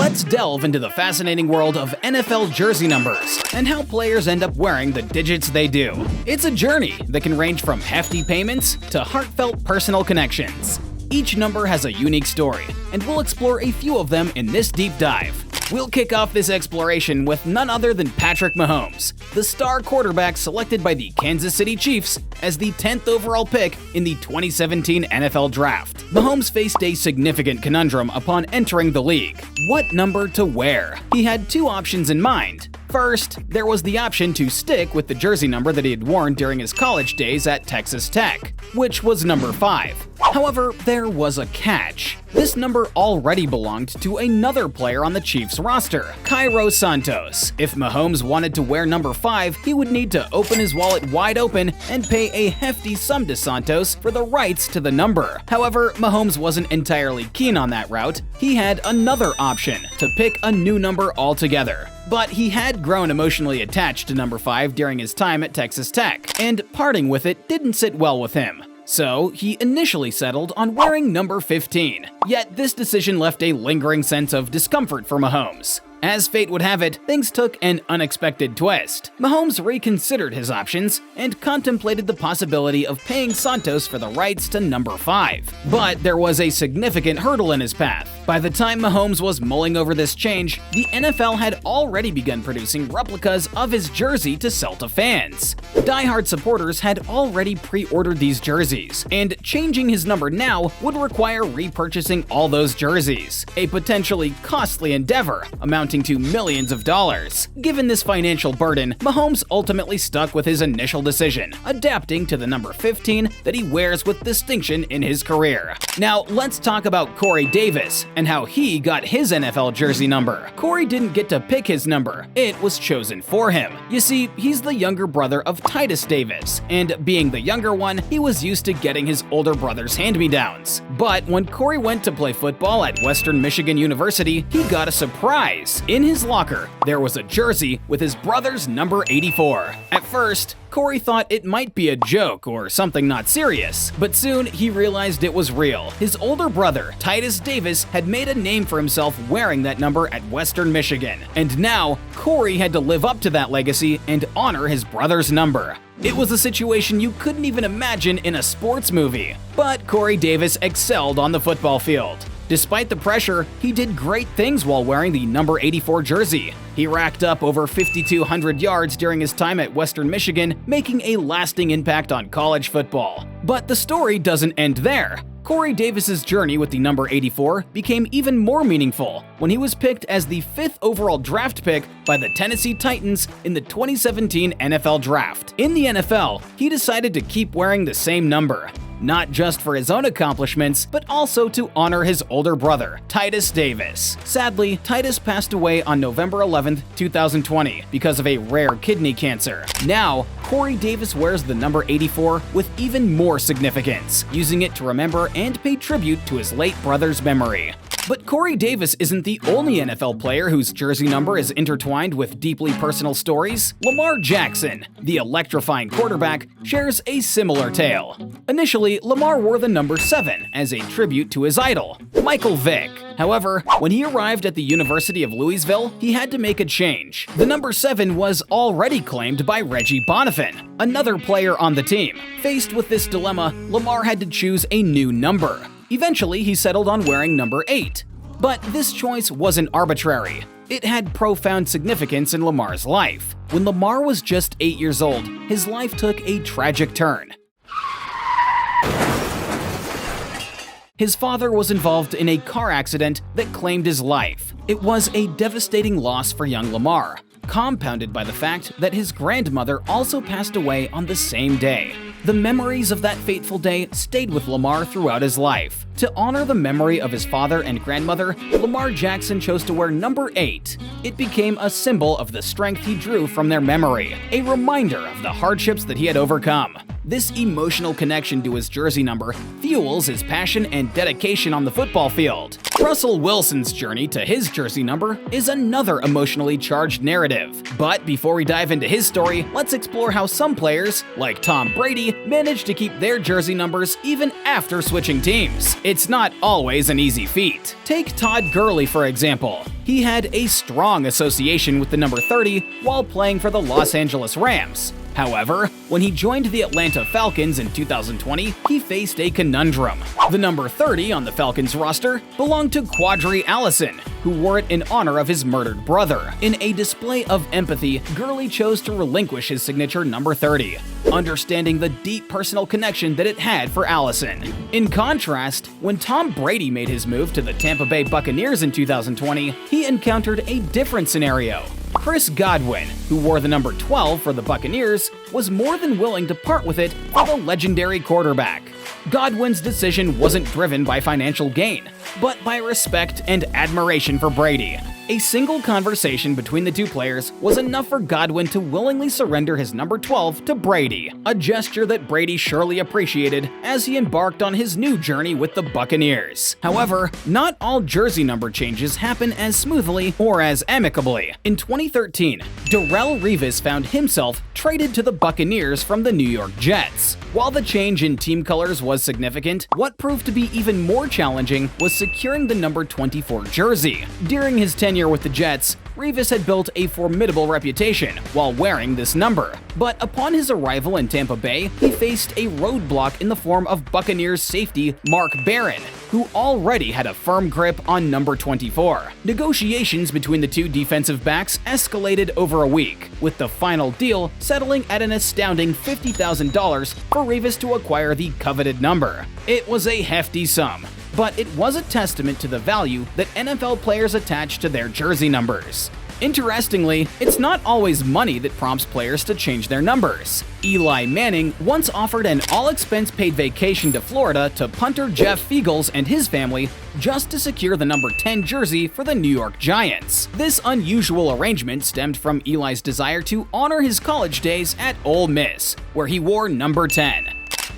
Let's delve into the fascinating world of NFL jersey numbers and how players end up wearing the digits they do. It's a journey that can range from hefty payments to heartfelt personal connections. Each number has a unique story, and we'll explore a few of them in this deep dive. We'll kick off this exploration with none other than Patrick Mahomes, the star quarterback selected by the Kansas City Chiefs as the 10th overall pick in the 2017 NFL Draft. Mahomes faced a significant conundrum upon entering the league: what number to wear? He had two options in mind. First, there was the option to stick with the jersey number that he had worn during his college days at Texas Tech, which was number 5. However, there was a catch. This number already belonged to another player on the Chiefs roster, Cairo Santos. If Mahomes wanted to wear number 5, he would need to open his wallet wide open and pay a hefty sum to Santos for the rights to the number. However, Mahomes wasn't entirely keen on that route. He had another option: to pick a new number altogether. But he had grown emotionally attached to number 5 during his time at Texas Tech, and parting with it didn't sit well with him. So he initially settled on wearing number 15. Yet this decision left a lingering sense of discomfort for Mahomes. As fate would have it, things took an unexpected twist. Mahomes reconsidered his options and contemplated the possibility of paying Santos for the rights to number 5. But there was a significant hurdle in his path. By the time Mahomes was mulling over this change, the NFL had already begun producing replicas of his jersey to sell to fans. Die-hard supporters had already pre-ordered these jerseys, and changing his number now would require repurchasing all those jerseys, a potentially costly endeavor amounting to millions of dollars. Given this financial burden, Mahomes ultimately stuck with his initial decision, adapting to the number 15 that he wears with distinction in his career. Now, let's talk about Corey Davis and how he got his NFL jersey number. Corey didn't get to pick his number, it was chosen for him. You see, he's the younger brother of Titus Davis, and being the younger one, he was used to getting his older brother's hand-me-downs. But when Corey went to play football at Western Michigan University, he got a surprise. In his locker, there was a jersey with his brother's number 84. At first, Corey thought it might be a joke or something not serious, but soon he realized it was real. His older brother, Titus Davis, had made a name for himself wearing that number at Western Michigan, and now Corey had to live up to that legacy and honor his brother's number. It was a situation you couldn't even imagine in a sports movie, but Corey Davis excelled on the football field. Despite the pressure, he did great things while wearing the number 84 jersey. He racked up over 5,200 yards during his time at Western Michigan, making a lasting impact on college football. But the story doesn't end there. Corey Davis's journey with the number 84 became even more meaningful when he was picked as the 5th overall draft pick by the Tennessee Titans in the 2017 NFL Draft. In the NFL, he decided to keep wearing the same number, not just for his own accomplishments, but also to honor his older brother, Titus Davis. Sadly, Titus passed away on November 11, 2020 because of a rare kidney cancer. Now, Corey Davis wears the number 84 with even more significance, using it to remember and pay tribute to his late brother's memory. But Corey Davis isn't the only NFL player whose jersey number is intertwined with deeply personal stories. Lamar Jackson, the electrifying quarterback, shares a similar tale. Initially, Lamar wore the number 7 as a tribute to his idol, Michael Vick. However, when he arrived at the University of Louisville, he had to make a change. The number 7 was already claimed by Reggie Bonifant, another player on the team. Faced with this dilemma, Lamar had to choose a new number. Eventually, he settled on wearing number 8. But this choice wasn't arbitrary. It had profound significance in Lamar's life. When Lamar was just 8 years old, his life took a tragic turn. His father was involved in a car accident that claimed his life. It was a devastating loss for young Lamar, compounded by the fact that his grandmother also passed away on the same day. The memories of that fateful day stayed with Lamar throughout his life. To honor the memory of his father and grandmother, Lamar Jackson chose to wear number 8. It became a symbol of the strength he drew from their memory, a reminder of the hardships that he had overcome. This emotional connection to his jersey number fuels his passion and dedication on the football field. Russell Wilson's journey to his jersey number is another emotionally charged narrative. But before we dive into his story, let's explore how some players, like Tom Brady, managed to keep their jersey numbers even after switching teams. it's not always an easy feat. Take Todd Gurley, for example. He had a strong association with the number 30 while playing for the Los Angeles Rams. However, when he joined the Atlanta Falcons in 2020, he faced a conundrum. The number 30 on the Falcons roster belonged to Quadri Allison, who wore it in honor of his murdered brother. In a display of empathy, Gurley chose to relinquish his signature number 30, understanding the deep personal connection that it had for Allison. In contrast, when Tom Brady made his move to the Tampa Bay Buccaneers in 2020, he encountered a different scenario. Chris Godwin, who wore the number 12 for the Buccaneers, was more than willing to part with it for the legendary quarterback. Godwin's decision wasn't driven by financial gain, but by respect and admiration for Brady. A single conversation between the two players was enough for Godwin to willingly surrender his number 12 to Brady, a gesture that Brady surely appreciated as he embarked on his new journey with the Buccaneers. However, not all jersey number changes happen as smoothly or as amicably. In 2013, Darrelle Revis found himself traded to the Buccaneers from the New York Jets. While the change in team colors was significant, what proved to be even more challenging was securing the number 24 jersey. During his tenure with the Jets, Revis had built a formidable reputation while wearing this number. But upon his arrival in Tampa Bay, he faced a roadblock in the form of Buccaneers safety Mark Barron, who already had a firm grip on number 24. Negotiations between the two defensive backs escalated over a week, with the final deal settling at an astounding $50,000 for Revis to acquire the coveted number. It was a hefty sum, but it was a testament to the value that NFL players attach to their jersey numbers. Interestingly, it's not always money that prompts players to change their numbers. Eli Manning once offered an all-expense-paid vacation to Florida to punter Jeff Fiegels and his family just to secure the number 10 jersey for the New York Giants. This unusual arrangement stemmed from Eli's desire to honor his college days at Ole Miss, where he wore number 10.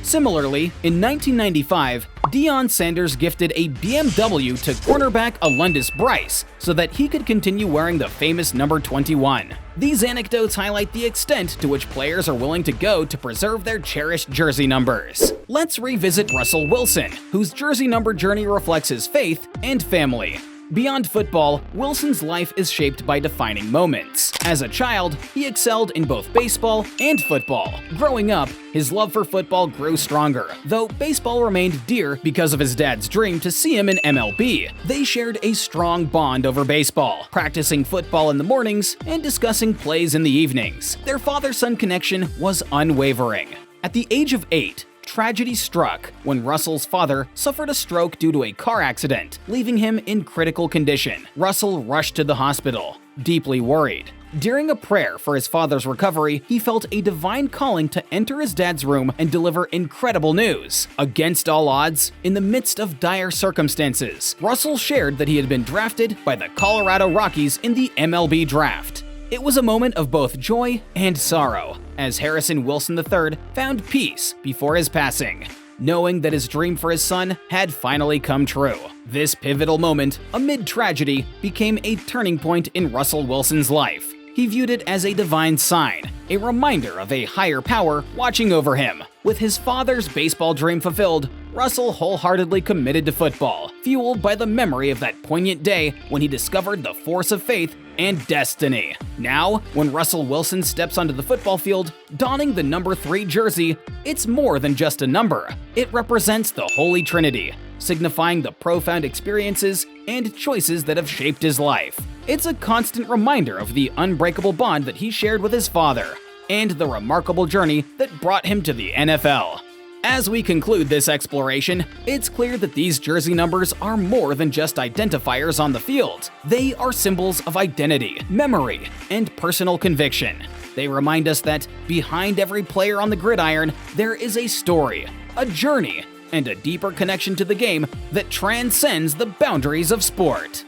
Similarly, in 1995, Deion Sanders gifted a BMW to cornerback Alundis Bryce so that he could continue wearing the famous number 21. These anecdotes highlight the extent to which players are willing to go to preserve their cherished jersey numbers. Let's revisit Russell Wilson, whose jersey number journey reflects his faith and family. Beyond football, Wilson's life is shaped by defining moments. As a child, he excelled in both baseball and football. Growing up, his love for football grew stronger, though baseball remained dear because of his dad's dream to see him in MLB. They shared a strong bond over baseball, practicing football in the mornings and discussing plays in the evenings. Their father-son connection was unwavering. At the age of 8, tragedy struck when Russell's father suffered a stroke due to a car accident, leaving him in critical condition. Russell rushed to the hospital, deeply worried. During a prayer for his father's recovery, he felt a divine calling to enter his dad's room and deliver incredible news. Against all odds, in the midst of dire circumstances, Russell shared that he had been drafted by the Colorado Rockies in the MLB draft. It was a moment of both joy and sorrow, as Harrison Wilson III found peace before his passing, knowing that his dream for his son had finally come true. This pivotal moment, amid tragedy, became a turning point in Russell Wilson's life. He viewed it as a divine sign, a reminder of a higher power watching over him. With his father's baseball dream fulfilled, Russell wholeheartedly committed to football, fueled by the memory of that poignant day when he discovered the force of faith and destiny. Now, when Russell Wilson steps onto the football field, donning the number 3 jersey, it's more than just a number. It represents the Holy Trinity, signifying the profound experiences and choices that have shaped his life. It's a constant reminder of the unbreakable bond that he shared with his father, and the remarkable journey that brought him to the NFL. As we conclude this exploration, it's clear that these jersey numbers are more than just identifiers on the field. They are symbols of identity, memory, and personal conviction. They remind us that behind every player on the gridiron, there is a story, a journey, and a deeper connection to the game that transcends the boundaries of sport.